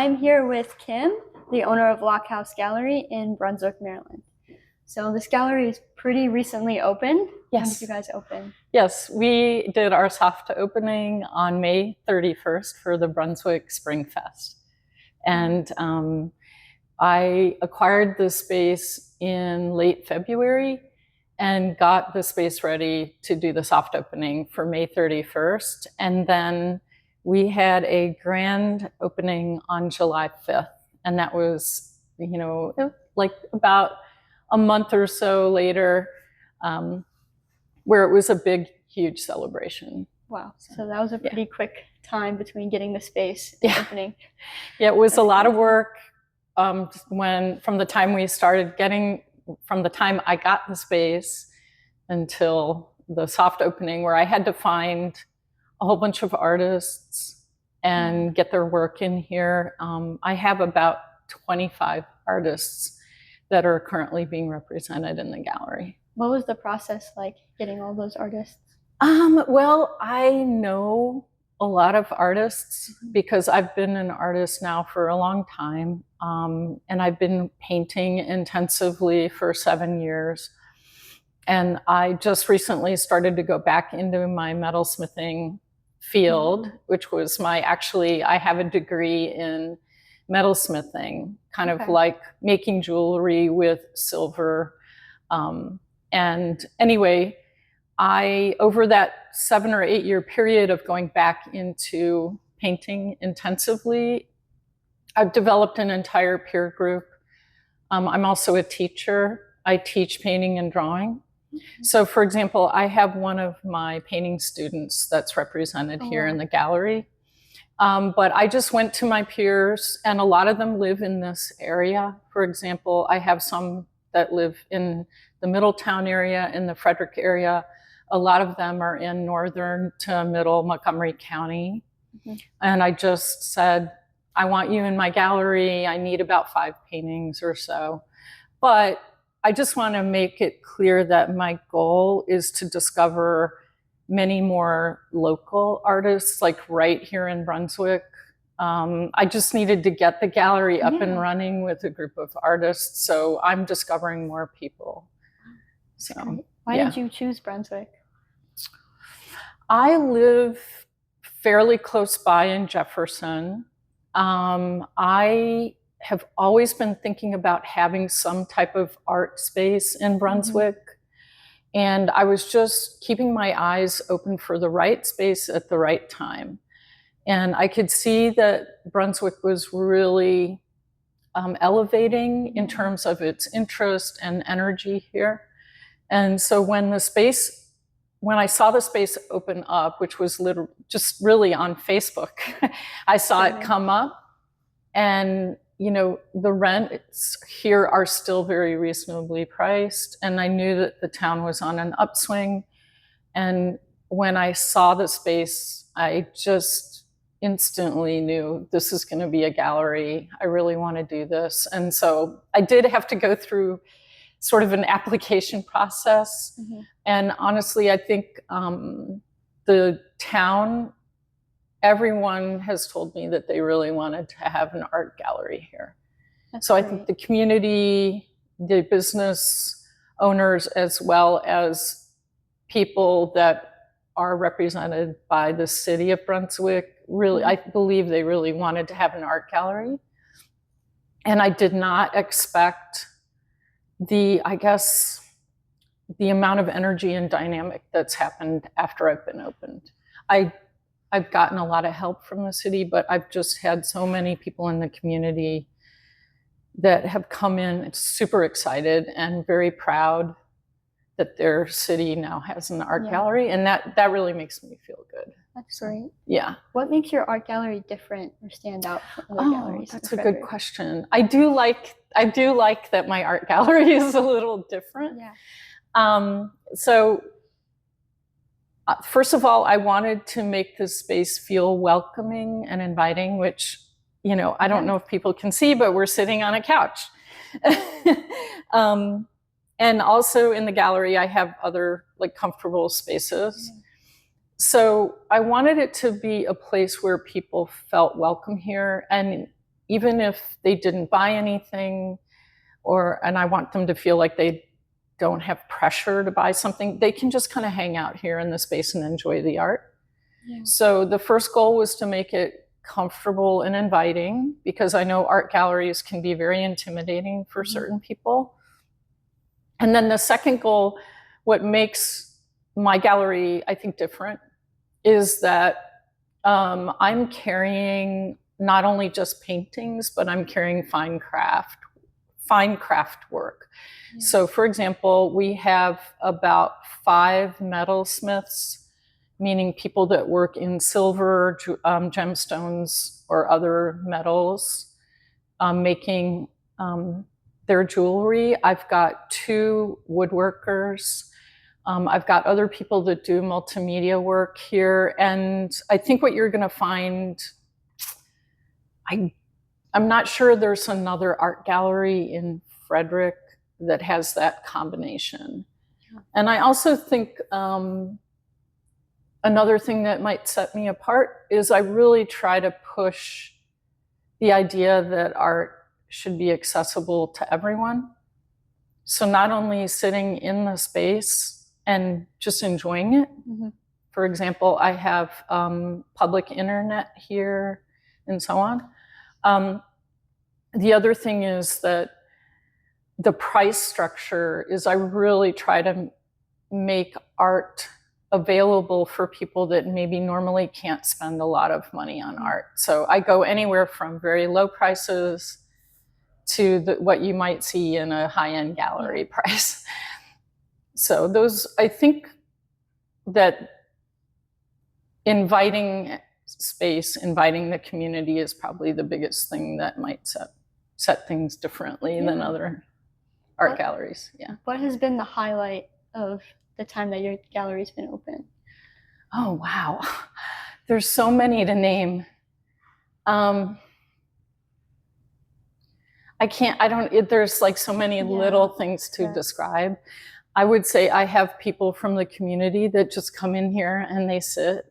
I'm here with Kim, the owner of Lockhouse Gallery in Brunswick, Maryland. So this gallery is pretty recently open. Yes. When did you guys open? Yes, we did our soft opening on May 31st for the Brunswick Spring Fest. And I acquired the space in late February and got the space ready to do the soft opening for May 31st. And then we had a grand opening on July 5th. And that was, like about a month or so later, where it was a big, huge celebration. Wow. So that was a pretty quick time between getting the space and opening. Yeah, it was a lot of work from the time we started from the time I got the space until the soft opening, where I had to find a whole bunch of artists and get their work in here. I have about 25 artists that are currently being represented in the gallery. What was the process like getting all those artists? Well, I know a lot of artists because I've been an artist now for a long time. And I've been painting intensively for 7 years. And I just recently started to go back into my metalsmithing field, which was I have a degree in metalsmithing, kind of like making jewelry with silver. And anyway, over that 7 or 8 year period of going back into painting intensively, I've developed an entire peer group. I'm also a teacher. I teach painting and drawing. So for example, I have one of my painting students that's represented here in the gallery. But I just went to my peers, and a lot of them live in this area. For example, I have some that live in the Middletown area, in the Frederick area. A lot of them are in northern to middle Montgomery County. And I just said, I want you in my gallery. I need about 5 paintings or so. But I just want to make it clear that my goal is to discover many more local artists, like right here in Brunswick. I just needed to get the gallery up and running with a group of artists. So I'm discovering more people. So why did you choose Brunswick? I live fairly close by in Jefferson. I have always been thinking about having some type of art space in Brunswick. And I was just keeping my eyes open for the right space at the right time. And I could see that Brunswick was really elevating in terms of its interest and energy here. And so when I saw the space open up, which was just really on Facebook, I saw it come up, and the rents here are still very reasonably priced. And I knew that the town was on an upswing. And when I saw the space, I just instantly knew this is going to be a gallery. I really want to do this. And so I did have to go through sort of an application process. And honestly, I think the town, everyone has told me that they really wanted to have an art gallery here. So I think the community, the business owners, as well as people that are represented by the city of Brunswick, really, I believe they really wanted to have an art gallery. And I did not expect the amount of energy and dynamic that's happened after I've been opened. I've gotten a lot of help from the city, but I've just had so many people in the community that have come in super excited and very proud that their city now has an art gallery. And that really makes me feel good. That's great. Yeah. What makes your art gallery different or stand out from other galleries? That's a good question. I do like that my art gallery is a little different. Yeah. So first of all, I wanted to make this space feel welcoming and inviting, which, I don't know if people can see, but we're sitting on a couch. And also in the gallery, I have other comfortable spaces. So I wanted it to be a place where people felt welcome here. And even if they didn't buy anything, and I want them to feel like they don't have pressure to buy something, they can just kind of hang out here in the space and enjoy the art. Yeah. So the first goal was to make it comfortable and inviting, because I know art galleries can be very intimidating for certain people. And then the second goal, what makes my gallery, I think, different, is that I'm carrying not only just paintings, but I'm carrying fine craft work. Yeah. So for example, we have about 5 metalsmiths, meaning people that work in silver, gemstones, or other metals, making their jewelry. I've got 2 woodworkers. I've got other people that do multimedia work here. And I think what you're going to find, I'm not sure there's another art gallery in Frederick that has that combination. Yeah. And I also think another thing that might set me apart is I really try to push the idea that art should be accessible to everyone. So not only sitting in the space and just enjoying it. Mm-hmm. For example, I have public internet here and so on. The other thing is that the price structure is I really try to make art available for people that maybe normally can't spend a lot of money on art. So I go anywhere from very low prices to what you might see in a high-end gallery price. So those, I think that inviting space, inviting the community is probably the biggest thing that might set things differently than other art galleries. Yeah. What has been the highlight of the time that your gallery's been open? Oh, wow. There's so many to name. There's like so many little things to describe. I would say I have people from the community that just come in here and they sit.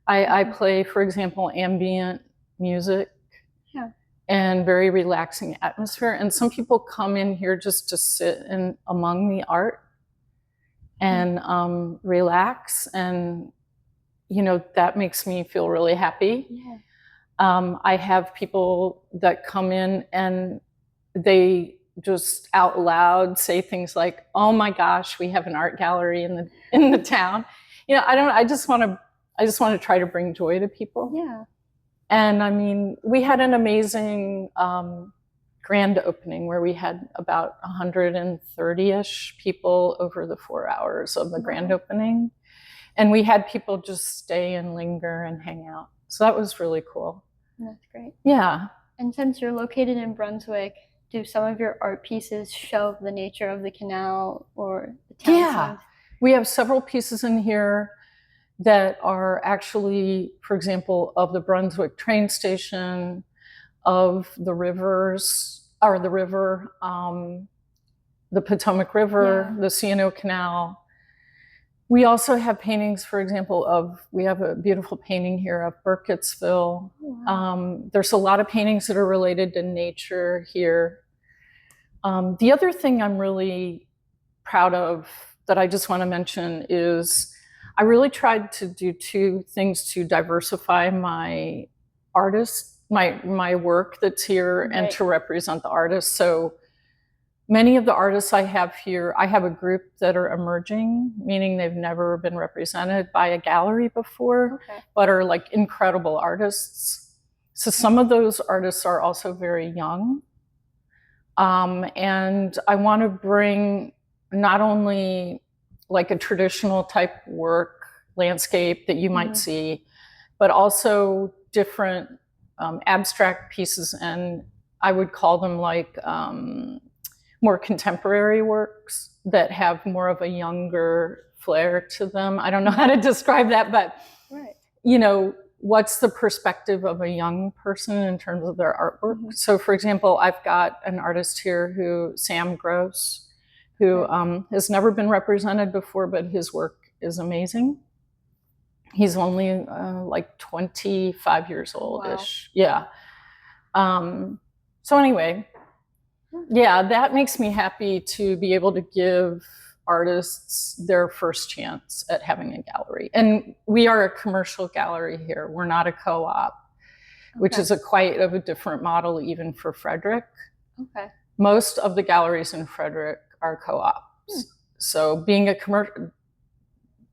I play, for example, ambient music and very relaxing atmosphere. And some people come in here just to sit among the art and relax. And, that makes me feel really happy. Yeah. I have people that come in and they just out loud say things like, "Oh my gosh, we have an art gallery in the town." I just want to try to bring joy to people. Yeah. And I mean, we had an amazing grand opening where we had about 130-ish people over the 4 hours of the grand opening. And we had people just stay and linger and hang out. So that was really cool. That's great. Yeah. And since you're located in Brunswick, do some of your art pieces show the nature of the canal or the town? Yeah. We have several pieces in here that are actually, for example, of the Brunswick train station, of the rivers, or the river, the Potomac River, the C&O Canal. We also have paintings, for example, we have a beautiful painting here of Burkittsville. Wow. There's a lot of paintings that are related to nature here. The other thing I'm really proud of that I just want to mention is I really tried to do 2 things to diversify my artists, my work that's here, and to represent the artists. So many of the artists I have here, I have a group that are emerging, meaning they've never been represented by a gallery before, but are like incredible artists. So some of those artists are also very young. And I want to bring not only like a traditional type work landscape that you might see, but also different abstract pieces. And I would call them like more contemporary works that have more of a younger flair to them. I don't know how to describe that, but what's the perspective of a young person in terms of their artwork? So for example, I've got an artist here Sam Gross, who has never been represented before, but his work is amazing. He's only like 25 years old-ish. Wow. Yeah. So anyway, yeah, that makes me happy to be able to give artists their first chance at having a gallery. And we are a commercial gallery here. We're not a co-op, which is quite a different model even for Frederick. Okay. Most of the galleries in Frederick are co-ops. So being a commercial,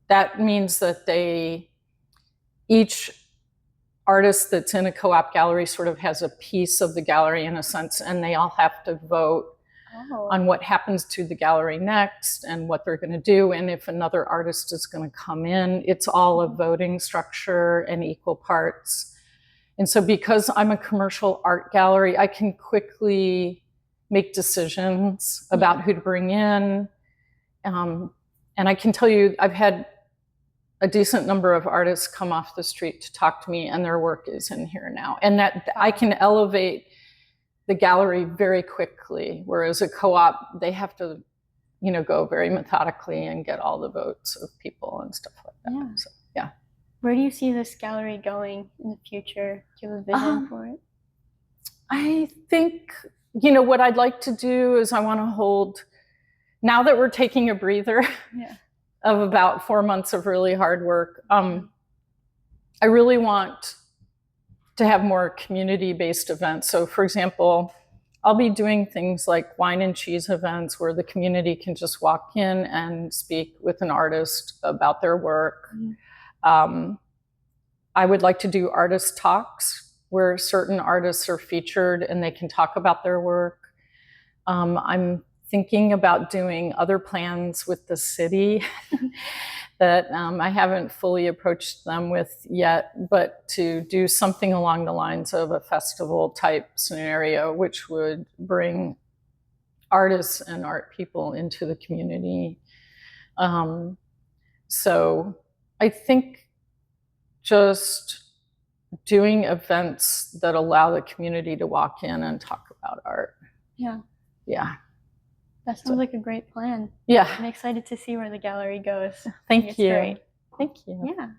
that means that each artist that's in a co-op gallery sort of has a piece of the gallery in a sense, and they all have to vote on what happens to the gallery next and what they're going to do. And if another artist is going to come in, it's all a voting structure and equal parts. And so because I'm a commercial art gallery, I can quickly make decisions about who to bring in. And I can tell you, I've had a decent number of artists come off the street to talk to me, and their work is in here now. And that I can elevate the gallery very quickly, whereas a co-op, they have to, go very methodically and get all the votes of people and stuff like that. Yeah. So, yeah. Where do you see this gallery going in the future? Do you have a vision for it? I think, what I'd like to do is I want to hold, now that we're taking a breather of about 4 months of really hard work, I really want to have more community-based events. So for example, I'll be doing things like wine and cheese events where the community can just walk in and speak with an artist about their work. I would like to do artist talks where certain artists are featured and they can talk about their work. I'm thinking about doing other plans with the city that I haven't fully approached them with yet, but to do something along the lines of a festival type scenario, which would bring artists and art people into the community. So I think just doing events that allow the community to walk in and talk about art. Yeah. Yeah. That sounds like a great plan. Yeah. I'm excited to see where the gallery goes. Thank you. Great. Thank you. Yeah.